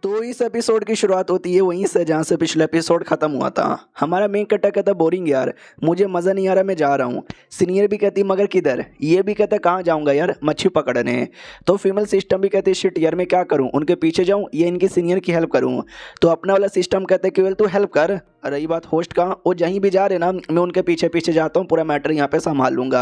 तो इस एपिसोड की शुरुआत होती है वहीं से जहाँ से पिछला एपिसोड खत्म हुआ था। हमारा मेन कट्टा कहता बोरिंग यार, मुझे मज़ा नहीं आ रहा, मैं जा रहा हूँ। सीनियर भी कहती मगर किधर, ये भी कहता कहाँ जाऊँगा यार, मच्छी पकड़ने। तो फीमेल सिस्टम भी कहती शिट यार मैं क्या करूँ, उनके पीछे जाऊँ या इनकी सीनियर की हेल्प करूँ। तो अपना वाला सिस्टम कहते केवल तू हेल्प कर। रही बात होस्ट का, वो जहीं भी जा रहे ना मैं उनके पीछे पीछे जाता हूँ, पूरा मैटर यहाँ पे संभाल लूँगा।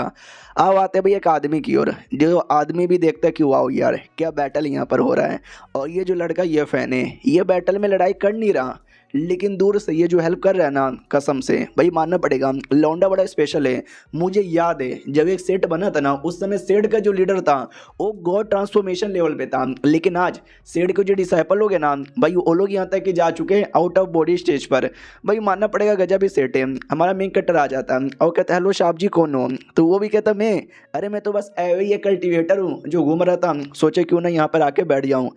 अब आते भाई एक आदमी की ओर, जो आदमी भी देखता है कि वाओ यार क्या बैटल यहाँ पर हो रहा है। और ये जो लड़का ये फैन है, ये बैटल में लड़ाई कर नहीं रहा लेकिन दूर से ये जो हेल्प कर रहा है ना, कसम से भाई मानना पड़ेगा लौंडा बड़ा स्पेशल है। मुझे याद है जब एक सेट बना था ना, उस समय सेट का जो लीडर था वो गॉड ट्रांसफॉर्मेशन लेवल पे था, लेकिन आज सेट के जो डिसाइपल लोग हैं ना भाई, वो लोग यहाँ तक कि जा चुके हैं आउट ऑफ बॉडी स्टेज पर। भाई मानना पड़ेगा गजब ही सेट है। हमारा मेन कट्टर आ जाता है और कहता है हेलो शाप जी कौन हो, तो वो भी कहता मैं, अरे मैं तो बस एवे ही कल्टिवेटर हूँ जो घूम रहा था, सोचे क्यों ना यहाँ पर आके बैठ जाऊँ,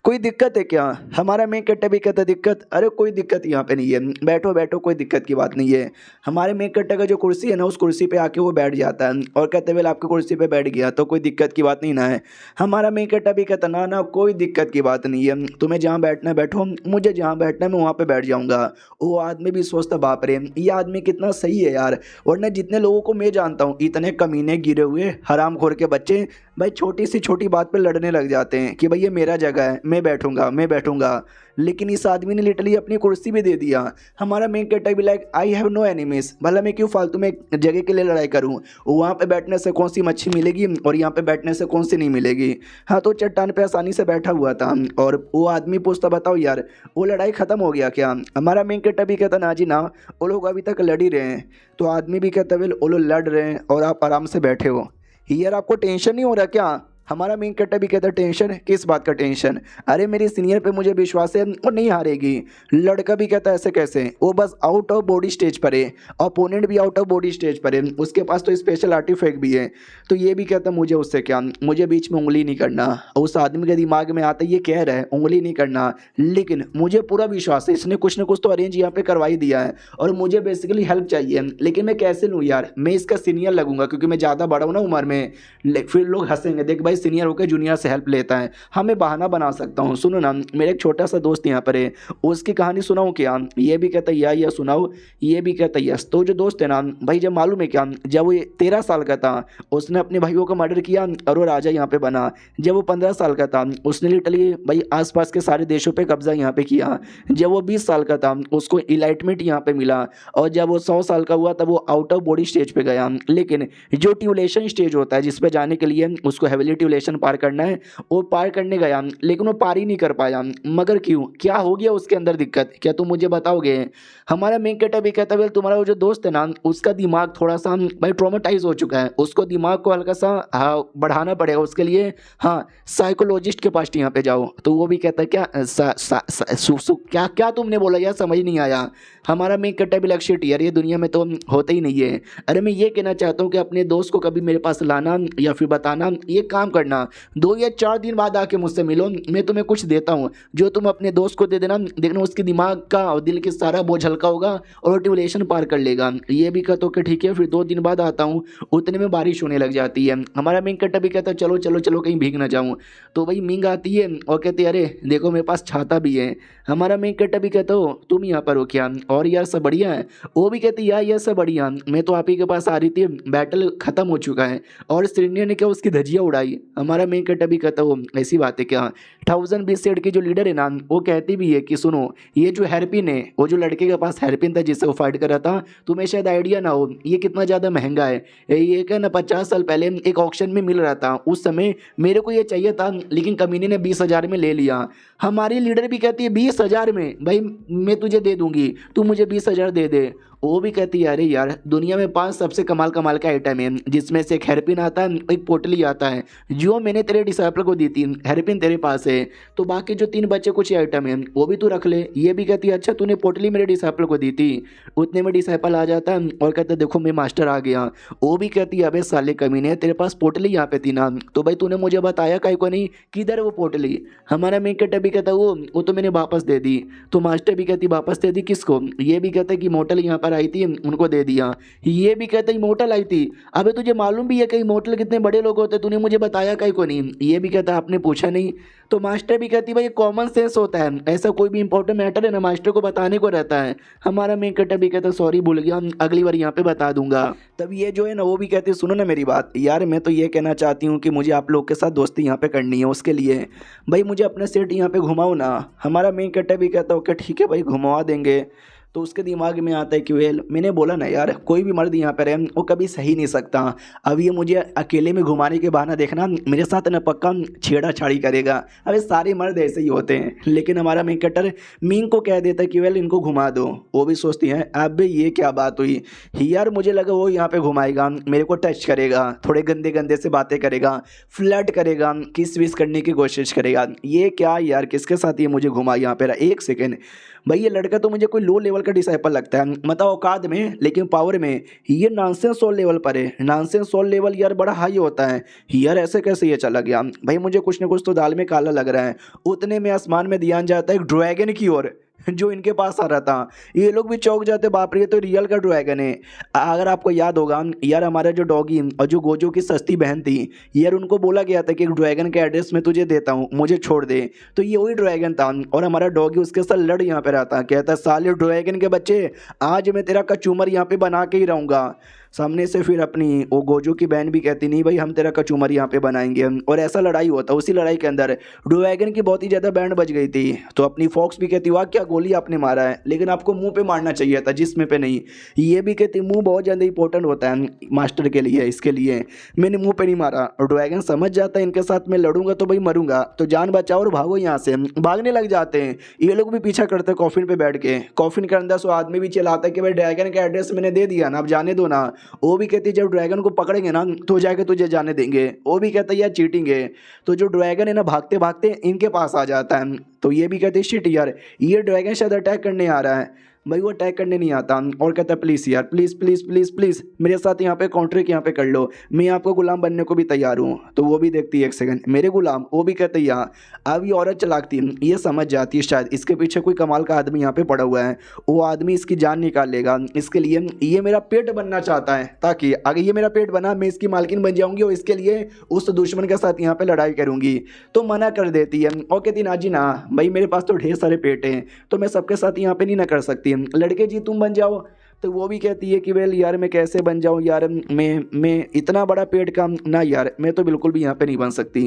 कोई दिक्कत है क्या। हमारा मेन कट्टर भी कहता दिक्कत, अरे कोई दिक्कत यहाँ पे नहीं है, बैठो बैठो कोई दिक्कत की बात नहीं है। हमारे मेन कट्टर का जो कुर्सी है ना, उस कुर्सी पे आके वो बैठ जाता है और कहते वेल आपकी कुर्सी पे बैठ गया तो कोई दिक्कत की बात नहीं ना है। हमारा मेन कट्टर भी कहता ना ना कोई दिक्कत की बात नहीं है, तुम्हें जहाँ बैठना है बैठो, मुझे जहाँ बैठना है मैं वहाँ पे बैठ जाऊँगा। वो आदमी भी सोचता बाप रे ये आदमी कितना सही है यार, वरना जितने लोगों को मैं जानता हूँ इतने कमीने गिरे हुए हरामखोर के बच्चे भाई छोटी सी छोटी बात पे लड़ने लग जाते हैं कि भाई ये मेरा जगह है, मैं बैठूंगा मैं बैठूंगा। लेकिन इस आदमी ने लिटरली अपनी कुर्सी भी दे दिया। हमारा मेन कट्टर भी like I have no enemies, भला मैं क्यों फालतू में एक जगह के लिए लड़ाई करूं, वहाँ पे बैठने से कौन सी मच्छी मिलेगी और यहाँ पे बैठने से कौन सी नहीं मिलेगी। हाँ तो चट्टान पे आसानी से बैठा हुआ था और वो आदमी पूछता बताओ यार वो लड़ाई ख़त्म हो गया क्या। हमारा मेन कट्टर भी कहता ना जी ना, वो लोग अभी तक लड़ ही रहे हैं। तो आदमी भी कहता वेल वो लोग लड़ रहे हैं और आप आराम से बैठे हो, यार आपको टेंशन नहीं हो रहा क्या। हमारा मेन कट्टर भी कहता टेंशन किस बात का टेंशन, अरे मेरी सीनियर पे मुझे विश्वास है और नहीं हारेगी। लड़का भी कहता ऐसे कैसे, वो बस आउट ऑफ बॉडी स्टेज पर है, अपोनेंट भी आउट ऑफ बॉडी स्टेज पर है, उसके पास तो स्पेशल आर्टिफैक्ट भी है। तो ये भी कहता मुझे उससे क्या, मुझे बीच में उंगली नहीं करना। उस आदमी के दिमाग में आता ये कह रहा है उंगली नहीं करना, लेकिन मुझे पूरा विश्वास है इसने कुछ ना कुछ तो अरेंज यहाँ पे करवा ही दिया है और मुझे बेसिकली हेल्प चाहिए, लेकिन मैं कैसे लूँ यार, मैं इसका सीनियर लगूंगा क्योंकि मैं ज़्यादा बड़ा हूँ ना उम्र में, फिर लोग हंसेंगे देख भाई सीनियर होकर जूनियर से हेल्प लेता है। हाँ मैं बहाना बना सकता हूँ, सुनो ना मेरा एक छोटा सा दोस्त यहाँ पर है, उसकी कहानी सुनाऊँ क्या। ये भी कहता है या सुनाओ, ये भी कहता है यस। तो जो दोस्त है ना भाई, जब मालूम है क्या, जब वो 13 साल का था उसने अपने भाइयों का मर्डर किया और वो राजा यहाँ पे बना। जब वो 15 साल का था उसने लिटरली भाई आसपास के सारे देशों पे कब्जा यहाँ पे किया। जब वो 20 साल का था उसको इलाइटमेंट यहाँ पे मिला और जब वो 100 साल का हुआ तब वो आउट ऑफ बॉडी स्टेज पे गया। लेकिन जो ट्यूलेशन स्टेज होता है जिस पे जाने के लिए उसको हेविली ट्यूलेशन पार करना है, वो पार करने गया लेकिन वो पार ही नहीं कर पाया। मगर क्यों, क्या हो गया उसके अंदर दिक्कत, क्या तुम मुझे बताओगे। हमारा मेन कट्टर भी कहता है तुम्हारा वो जो दोस्त है ना उसका दिमाग थोड़ा सा भाई ट्रॉमेटाइज हो चुका है, उसको दिमाग को हल्का सा बढ़ाना पड़ेगा उसके लिए, हाँ साइकोलॉजिस्ट के पास यहाँ पे जाओ। तो वो भी कहता है क्या क्या क्या तुमने बोला यार, समझ नहीं आया। हमारा मेन कट्टर भी लक्ष्य यार ये दुनिया में तो होते ही नहीं है। अरे मैं ये कहना चाहता हूँ कि अपने दोस्त को कभी मेरे पास लाना या फिर बताना, ये काम करना 2 या 4 दिन बाद आके मुझसे मिलो, मैं तुम्हें कुछ देता हूँ जो तुम अपने दोस्त को दे देना, देखना उसके दिमाग का और दिल के सारा बोझ हल्का होगा और ट्यूलेशन पार कर लेगा। ये भी कहता हूँ कि ठीक है, फिर 2 दिन बाद आता हूँ। उतने में बारिश होने लग जाती है। हमारा मिंग कट्टा भी कहता है चलो चलो चलो कहीं भीग ना जाऊँ। तो भाई मिंग आती है और कहती है अरे देखो मेरे पास छाता भी है। हमारा मिंग कट्टा भी कहता हो तुम यहाँ पर हो क्या, और यार सब बढ़िया है। वो भी कहती यार ये सब बढ़िया, मैं तो आप ही के पास आ रही थी, बैटल खत्म हो चुका है और सीनियर ने क्या उसकी धज्जियाँ उड़ाई। हमारा मेन कट्टा भी कहता हो ऐसी बात है क्या। 1000 BC सेड की जो लीडर है ना वो कहती भी है कि सुनो ये जो हेरपिन है, वो जो लड़के के पास हेरपिन था जिससे वो फाइट कर रहा था, तुम्हें शायद आइडिया ना हो ये कितना ज़्यादा महंगा है। ये क्या ना 50 साल पहले एक ऑक्शन में मिल रहा था, उस समय मेरे को ये चाहिए था लेकिन कमीने ने 20,000 में ले लिया। हमारी लीडर भी कहती है 20,000 में, भाई मैं तुझे दे दूंगी, तू मुझे 20,000 दे दे। वो भी कहती है अरे यार दुनिया में 5 सबसे कमाल कमाल का आइटम है जिसमें से एक हेरपिन आता है, एक पोटली आता है जो मैंने तेरे डिसाइपल को दी थी, हेरपिन तेरे पास है, तो बाकी जो 3 बच्चे कुछ आइटम है वो भी तू रख ले। ये भी कहती है अच्छा तूने पोटली मेरे डिसाइपल को दी थी। उतने में डिसाइपल आ जाता है और कहता है देखो मैं मास्टर आ गया। वो भी कहती है अबे साले कमीने तेरे पास पोटली यहाँ पे थी ना, तो भाई तूने मुझे बताया काहे को नहीं, किधर है वो पोटली। हमारा मेन कट्टर भी कहता है वो तो मैंने वापस दे दी। तो मास्टर भी कहती वापस दे दी किसको। ये भी कहता है कि मोटल यहाँ पर बार आई थी उनको दे दिया। ये भी कहता इमोर्टल आई थी। अबे तुझे मालूम भी है कि इमोर्टल कितने बड़े लोग होते, तूने मुझे बताया कहीं को नहीं। ये भी कहता आपने पूछा नहीं। तो मास्टर भी कहती भाई कॉमन सेंस होता है, ऐसा कोई भी इंपॉर्टेंट मैटर है ना मास्टर को बताने को रहता है। हमारा मेन कैरेक्टर भी कहता सॉरी भूल गया, अगली बार यहाँ पे बता दूंगा। तब ये जो है ना वो भी कहती सुनो ना मेरी बात यार, मैं तो ये कहना चाहती हूँ कि मुझे आप लोग के साथ दोस्ती यहाँ पे करनी है, उसके लिए भाई मुझे अपने सेट यहाँ पे घुमाओ ना। हमारा मेन कैरेक्टर भी कहता ओके ठीक है भाई घुमा देंगे। तो उसके दिमाग में आता है कि वेल मैंने बोला ना यार कोई भी मर्द यहाँ पर है वो कभी सही नहीं सकता। अब ये मुझे अकेले में घुमाने के बहाना देखना मेरे साथ ना पक्का छेड़ा छाड़ी करेगा। अबे सारे मर्द ऐसे ही होते हैं। लेकिन हमारा मेन कैरेक्टर मीन को कह देता है कि वेल इनको घुमा दो। वो भी सोचती है अब ये क्या बात हुई यार, मुझे लगा वो यहाँ पे घुमाएगा, मेरे को टच करेगा, थोड़े गंदे गंदे से बातें करेगा, फ्लर्ट करेगा, किस विस करने की कोशिश करेगा। ये क्या यार किसके साथ ये मुझे घुमा यहाँ पे। एक सेकेंड भाई ये लड़का तो मुझे कोई लो लेवल का डिसाइपल लगता है, मतलब औकात में लेकिन पावर में ये नॉनसेंस सोल लेवल पर है। नॉनसेंस सोल लेवल यार बड़ा हाई होता है यार, ऐसे कैसे ये चला गया भाई, मुझे कुछ ना कुछ तो दाल में काला लग रहा है। उतने में आसमान में ध्यान जाता है एक ड्रैगन की ओर जो इनके पास आ रहा था। ये लोग भी चौंक जाते बाप रे ये तो रियल का ड्रैगन है। अगर आपको याद होगा यार हमारा जो डॉगी और जो गोजो की सस्ती बहन थी यार, उनको बोला गया था कि एक ड्रैगन के एड्रेस मैं तुझे देता हूँ मुझे छोड़ दे। तो ये वही ड्रैगन था और हमारा डॉगी उसके साथ लड़ यहाँ पे रहता, कहता साले ड्रैगन के बच्चे आज मैं तेरा कचूमर यहाँ पे बना के ही रहूँगा। सामने से फिर अपनी वो गोजो की बहन भी कहती नहीं भाई हम तेरा कचूमर यहाँ पे बनाएंगे। और ऐसा लड़ाई होता, उसी लड़ाई के अंदर ड्रैगन की बहुत ही ज़्यादा बैंड बज गई थी। तो अपनी फॉक्स भी कहती वाह क्या गोली आपने मारा है, लेकिन आपको मुंह पे मारना चाहिए था जिस्म पे नहीं। ये भी कहती मुंह बहुत ज़्यादा इंपॉर्टेंट होता है मास्टर के लिए, इसके लिए मैंने मुँह पे नहीं मारा। और ड्रैगन समझ जाता है इनके साथ मैं लड़ूंगा तो भाई मरूंगा, तो जान बचाओ और भागो यहाँ से। भागने लग जाते हैं ये लोग भी पीछा करते कॉफिन पे बैठ के। कॉफिन के अंदर सो आदमी भी चिल्लाता है कि भाई ड्रैगन का एड्रेस मैंने दे दिया ना, अब जाने दो ना। वो भी कहती जब ड्रैगन को पकड़ेंगे ना तो जाके तुझे जाने देंगे। वो भी कहता है यार चीटिंग है। तो जो ड्रैगन है ना भागते भागते इनके पास आ जाता है। तो ये भी कहते शिट यार ये ड्रैगन शायद अटैक करने आ रहा है। भाई वो अटैक करने नहीं आता और कहता है प्लीज़ यार प्लीज़ प्लीज़ प्लीज़ प्लीज़ मेरे साथ यहाँ पे कॉन्ट्रैक्ट यहाँ पे कर लो, मैं आपको गुलाम बनने को भी तैयार हूँ। तो वो भी देखती है एक सेकंड मेरे गुलाम, वो भी कहते हैं यहाँ। अब ये औरत चलाकती ये समझ जाती है शायद इसके पीछे कोई कमाल का आदमी यहाँ पे पड़ा हुआ है, वो आदमी इसकी जान निकाल लेगा। इसके लिए ये मेरा पेट बनना चाहता है ताकि अगर ये मेरा पेट बना मैं इसकी मालकिन बन जाऊँगी और इसके लिए उस दुश्मन के साथ यहाँ पर लड़ाई करूँगी। तो मना कर देती है और कहती ना जी ना भाई मेरे पास तो ढेर सारे पेट हैं तो मैं सबके साथ यहाँ पे नहीं ना कर सकती, लड़के जी तुम बन जाओ। तो वो भी कहती है कि वेल यार मैं कैसे बन जाऊँ यार, मैं इतना बड़ा पेट का ना यार, मैं तो बिल्कुल भी यहाँ पे नहीं बन सकती।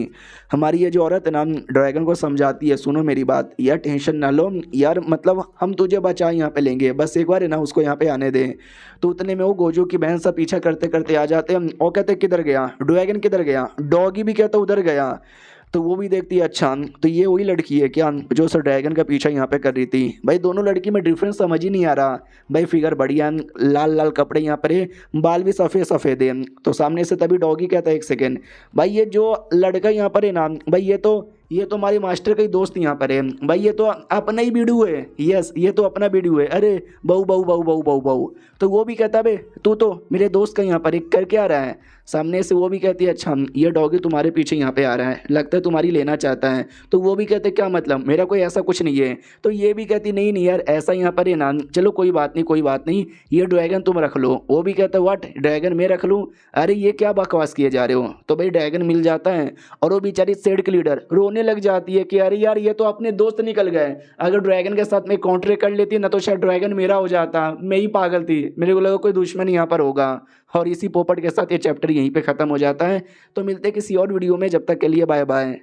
हमारी ये जो औरत है ना ड्रैगन को समझाती है सुनो मेरी बात यार टेंशन ना लो यार, मतलब हम तुझे बचा यहाँ पे लेंगे, बस एक बार है ना उसको यहाँ पे आने दें। तो उतने में वो गोजो की बहन सब पीछा करते करते आ जाते हैं और कहते किधर गया ड्रैगन, किधर गया डॉगी भी कहता उधर गया। तो वो भी देखती है अच्छा तो ये वही लड़की है क्या जो सर ड्रैगन का पीछा यहाँ पे कर रही थी। भाई दोनों लड़की में डिफरेंस समझ ही नहीं आ रहा। भाई फिगर बढ़िया, लाल लाल कपड़े यहाँ पर है, बाल भी सफ़ेद सफ़ेद है। तो सामने से तभी डॉगी कहता है एक सेकेंड भाई ये जो लड़का यहाँ पर है ना भाई ये तो हमारे मास्टर का ही दोस्त यहाँ पर है भाई, ये तो अपना ही बीडू है। यस ये तो अपना बीडू है। अरे बहू बहू बहू बहू बहू बहू। तो वो भी कहता बे तू तो मेरे दोस्त का यहाँ पर कर क्या रहा है। सामने से वो भी कहती है अच्छा ये डॉगी तुम्हारे पीछे यहाँ पे आ रहा है, लगता है तुम्हारी लेना चाहता है। तो वो भी कहते क्या मतलब, मेरा कोई ऐसा कुछ नहीं है। तो ये भी कहती नहीं नहीं यार ऐसा यहाँ पर है ना, चलो कोई बात नहीं कोई बात नहीं, ये ड्रैगन तुम रख लो। वो भी कहता व्हाट ड्रैगन मैं रख लूँ, अरे ये क्या बकवास किए जा रहे हो। तो भाई ड्रैगन मिल जाता है और वो बेचारी सेड की लीडर रोने लग जाती है कि अरे यार ये तो अपने दोस्त निकल गए, अगर ड्रैगन के साथ में कॉन्ट्रैक्ट कर लेती ना तो शायद ड्रैगन मेरा हो जाता, मैं ही पागल थी, मेरे को लगा कोई दुश्मन यहाँ पर होगा। और इसी पोपट के साथ ये चैप्टर यहीं पे ख़त्म हो जाता है। तो मिलते हैं किसी और वीडियो में, जब तक के लिए बाय बाय।